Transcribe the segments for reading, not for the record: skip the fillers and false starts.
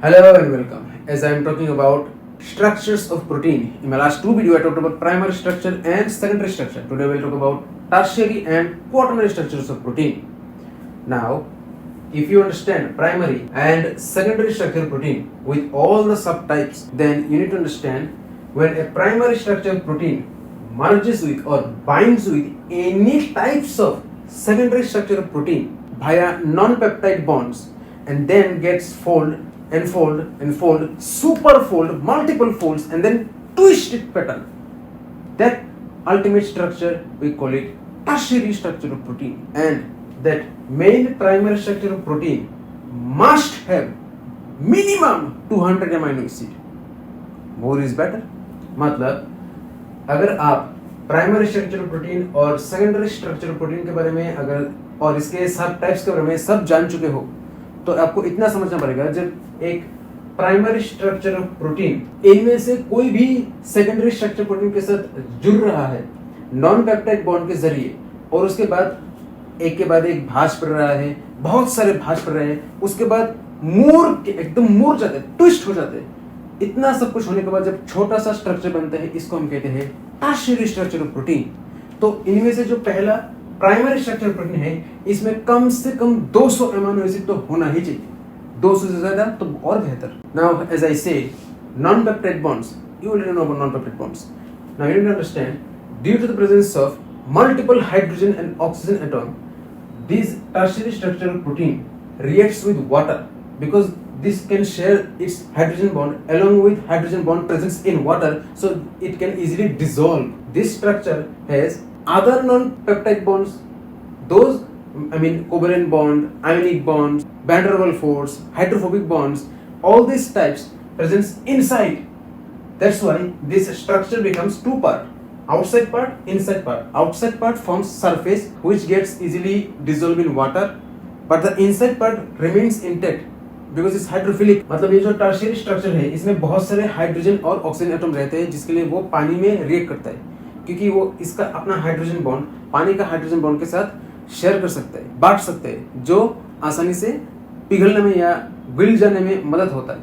Hello and welcome. As I am talking about structures of protein, in my last two videos I talked about primary structure and secondary structure. Today we will talk about tertiary and quaternary structures of protein. Now, if you understand primary and secondary structure of protein with all the subtypes, then you need to understand when a primary structure of protein merges with or binds with any types of secondary structure of protein via non-peptide bonds and then gets enfold, superfold, multiple folds, and then twist it pattern. That ultimate structure we call it tertiary structure of protein, and that main primary structure of protein must have minimum 200 amino acid. More is better. मतलब अगर आप primary structure of protein और secondary structure of protein के बारे में अगर और इसके सब टाइप्स के बारे में सब जान चुके हो तो आपको इतना समझना पड़ेगा, जब एक प्राइमरी स्ट्रक्चर ऑफ प्रोटीन इनमें से कोई भी सेकेंडरी स्ट्रक्चर प्रोटीन के साथ जुड़ रहा है नॉन पेप्टाइड बॉन्ड के जरिए, और उसके बाद एक के बाद एक भांज पड़ रहा है, बहुत सारे भांज पड़ रहे हैं, उसके बाद एकदम मूर जाते हैं, ट्विस्ट हो जाते हैं। इतना सब कुछ होने के बाद जब छोटा सा स्ट्रक्चर बनता है, इसको हम कहते हैं टर्शियरी स्ट्रक्चर ऑफ प्रोटीन। तो इनमें से जो पहला प्राइमरी स्ट्रक्चर प्रोटीन है, इसमें कम से कम 200 अमीनो एसिड तो होना ही चाहिए, 200 से ज्यादा तो और बेहतर। नाउ एज आई से non peptide bonds, you already know about non-peptide bonds. Now you need to understand, due to the presence of multiple hydrogen and oxygen atom, this tertiary structure of protein reacts with water because this can share its hydrogen bond along with hydrogen bond presence in water, so it can easily dissolve. This structure has other non-peptide bonds, those covalent bond, ionic bonds, van der Waals force, hydrophobic bonds, all these types presents inside. That's why this structure becomes two part, outside part, inside part. Outside part forms surface which gets easily dissolved in water, but the inside part remains intact because it's hydrophilic. मतलब ये जो tertiary structure है, इसमें बहुत सारे hydrogen और oxygen atom रहते हैं, जिसके लिए वो पानी में रिएक्ट करता है, क्योंकि वो इसका अपना हाइड्रोजन बॉन्ड पानी का हाइड्रोजन बॉन्ड के साथ शेयर कर सकते हैं, बांट सकते हैं, जो आसानी से पिघलने में या घुल जाने में मदद होता है।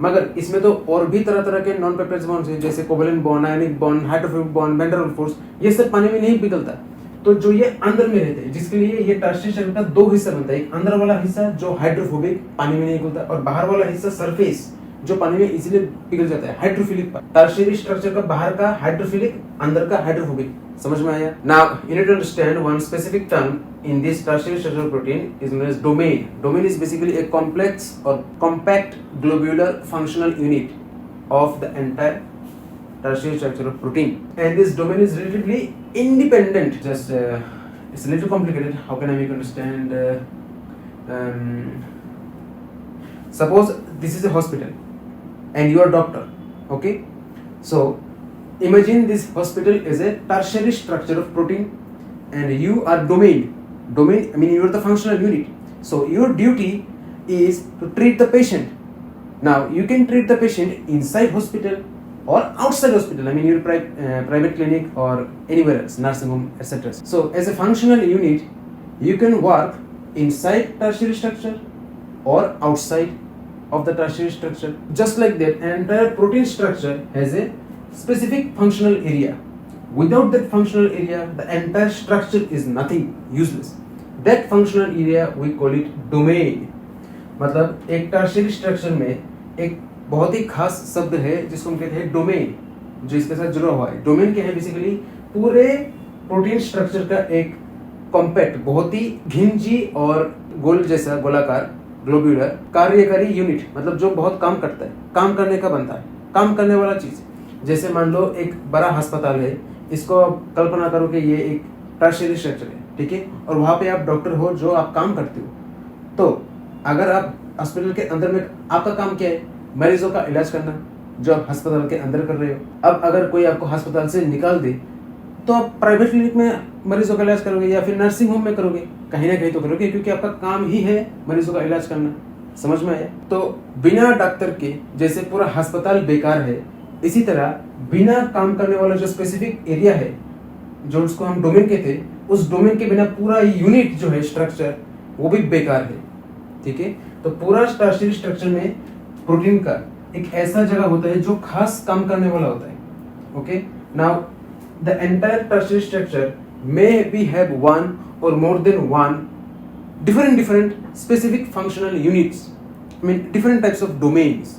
मगर इसमें तो और भी तरह तरह के नॉन पेप्टाइड बॉन्ड्स हैं, जैसे covalent bond, ionic bond, hydrophobic bond, van der Waals force, ये सब पानी में नहीं पिघलता। तो जो ये अंदर में रहते हैं, जिसके लिए ये टर्शियरी स्ट्रक्चर का दो हिस्सा बनता है, एक अंदर वाला हिस्सा जो हाइड्रोफोबिक पानी में नहीं पिघलता, और बाहर वाला हिस्सा सरफेस जो पानी में इजीली पिघल जाता है, हाइड्रोफिलिक पार्ट। टर्शियरी स्ट्रक्चर का बाहर का हाइड्रोफिलिक, अंदर का हाइड्रोफोबिक। समझ में आया? Now you need to understand one specific term in this tertiary structural protein is known as domain. Domain is basically a complex or compact globular functional unit of the entire tertiary structure of protein, and this domain is relatively independent. Just it's a little complicated. How can I make you understand? Suppose this is a hospital and you are a doctor, okay? So imagine this hospital is a tertiary structure of protein and you are domain, you are the functional unit. So your duty is to treat the patient. Now you can treat the patient inside hospital or outside hospital, your private clinic or anywhere else, nursing home, etc. So as a functional unit, you can work inside tertiary structure or outside of the tertiary structure. Just like that, an entire protein structure has a specific functional area. Without that functional area, the entire structure is nothing, useless. That functional area we call it domain. मतलब एक tertiary structure में एक बहुत ही खास शब्द है जिसको हम कहते हैं डोमेन, जो इसके साथ जुड़ा हुआ है। डोमेन क्या है? बेसिकली पूरे प्रोटीन स्ट्रक्चर का एक कॉम्पैक्ट, बहुत ही घिंजी और गोल जैसा गोलाकार ग्लोब्यूलर कार्यकारी यूनिट, मतलब जो बहुत काम करता है, काम करने का बनता है, काम करने वाला चीज। जैसे मान लो एक बड़ा अस्पताल है, इसको कल्पना करो कि ये एक टर्शियरी स्ट्रक्चर है, ठीक है, और वहां पे आप डॉक्टर हो, जो आप काम करते हो। तो अगर आप हॉस्पिटल के अंदर में, आपका काम क्या है? मरीजों का इलाज करना, जो आप अस्पताल के अंदर कर रहे हो। अब अगर कोई आपको अस्पताल से निकाल दे तो आप प्राइवेट क्लिनिक में मरीजों का इलाज करोगे या फिर नर्सिंग होम में करोगे, कहीं ना कहीं तो करोगे, क्योंकि आपका काम ही है मरीजों का इलाज करना। समझ में आया? तो बिना डॉक्टर के जैसे पूरा अस्पताल बेकार है, इसी तरह बिना काम करने वाला जो स्पेसिफिक एरिया है, जो उसको हम डोमेन कहते हैं, उस डोमेन के बिना पूरा यूनिट जो है स्ट्रक्चर, वो भी बेकार है। ठीक है, तो पूरा टर्शियरी स्ट्रक्चर में प्रोटीन का एक ऐसा जगह होता है जो खास काम करने वाला होता है. Okay, now the entire tertiary structure may be have one or more than one different specific functional units, I mean different types of domains.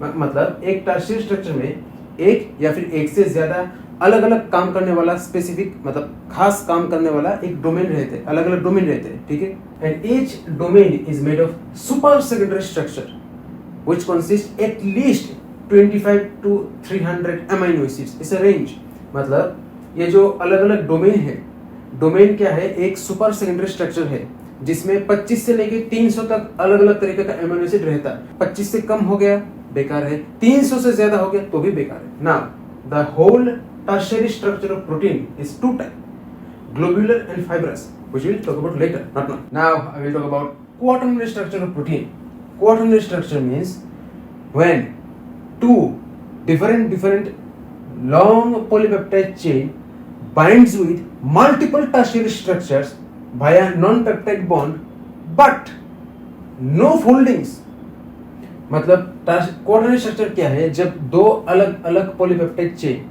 मतलब एक टर्शियरी स्ट्रक्चर में एक या फिर एक से ज्यादा अलग अलग काम करने वाला स्पेसिफिक मतलब खास काम करने वाला एक डोमेन रहते हैं, अलग अलग डोमेन रहते हैं, ठीक है. And each domain is made of super secondary structure which consist at least 25 to 300 amino acids. It's a range. मतलब ये जो अलग अलग डोमेन है, डोमेन क्या है, एक सुपर सेकेंडरी स्ट्रक्चर है जिसमें 25 से लेके 300 तक अलग अलग तरीके का अमीनो एसिड रहता है. 25 से कम हो गया बेकार है, 300 से ज्यादा हो गया तो भी बेकार है. Now the whole tertiary structure of protein is two type, globular and fibrous, which we'll talk about later, not now. Now I will talk about quaternary structure of protein. Quaternary structure means when two different long polypeptide chain binds with multiple tertiary structures via non-peptide bond but no foldings. मतलब quaternary structure क्या है, जब दो अलग अलग polypeptide chain,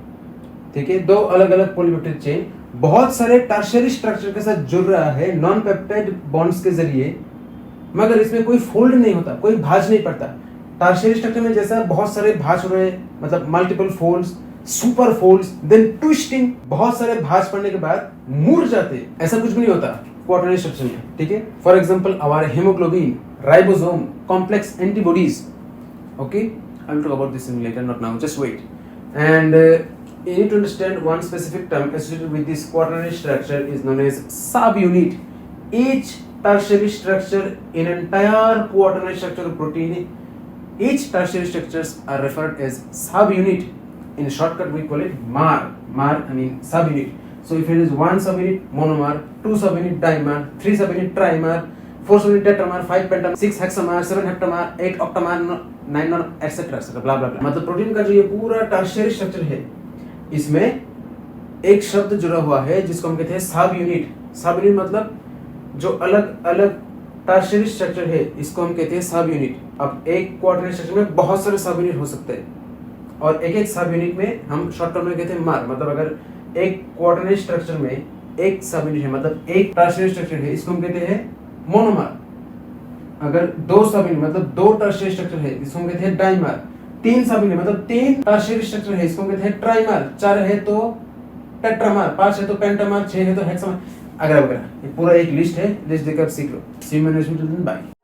ठीक है, दो अलग अलग पॉलीपेप्टाइड चेन बहुत सारे टर्शियरी स्ट्रक्चर के साथ जुड़ रहा है नॉन पेप्टाइड बॉन्ड्स के जरिए, मगर इसमें कोई फोल्ड नहीं होता, कोई भाज नहीं पड़ता. टर्शियरी स्ट्रक्चर में जैसा बहुत सारे भाज हो रहे हैं, मतलब multiple folds, super folds, then twisting, बहुत सारे भाज पड़ने के बाद मुड़ जाते, ऐसा कुछ भी नहीं होता क्वाटरनरी स्ट्रक्चर में, ठीक है. For example our haemoglobin, ribosome, complex antibodies. Okay, I will talk about this in later, not now, just wait. And you need to understand one specific term associated with this quaternary structure is known as subunit. Each tertiary structure in entire quaternary structure of protein, each tertiary structures are referred as subunit. In shortcut we call it MAR. MAR I mean subunit. So if it is one subunit monomer, two subunit dimer, three subunit trimer, four subunit tetramer, five pentamer, six hexamer, seven heptamer, eight octamer, nine non etc. blah blah blah. मतलब protein का जो ये पूरा tertiary structure है, इसमें एक शब्द जुड़ा हुआ है जिसको हम कहते हैं सब यूनिट. सब यूनिट मतलब जो अलग अलग टर्शियरी स्ट्रक्चर है, इसको हम कहते हैं सब यूनिट. अब एक क्वाटरनरी स्ट्रक्चर में बहुत सारे सब यूनिट हो सकते हैं और एक एक सब यूनिट में हम शॉर्ट टर्म में कहते हैं मार. मतलब अगर एक क्वाटरनरी स्ट्रक्चर में एक सब यूनिट है, मतलब एक टर्शियरी स्ट्रक्चर है, इसको हम कहते हैं मोनोमर. अगर दो सब यूनिट मतलब दो टर्शियरी स्ट्रक्चर है, इसको हम कहते हैं डाइमर. तीन सब यूनिट मतलब तीन टर्शियरी स्ट्रक्चर है, इसको कहते हैं ट्राइमर. चार है तो टेट्रामर, पांच है तो पेंटामर, छह है तो हेक्सामर, अगर वगैरह. ये पूरा एक लिस्ट है, लिस्ट देखकर सीख लो. सी मैनेजमेंट, बाय.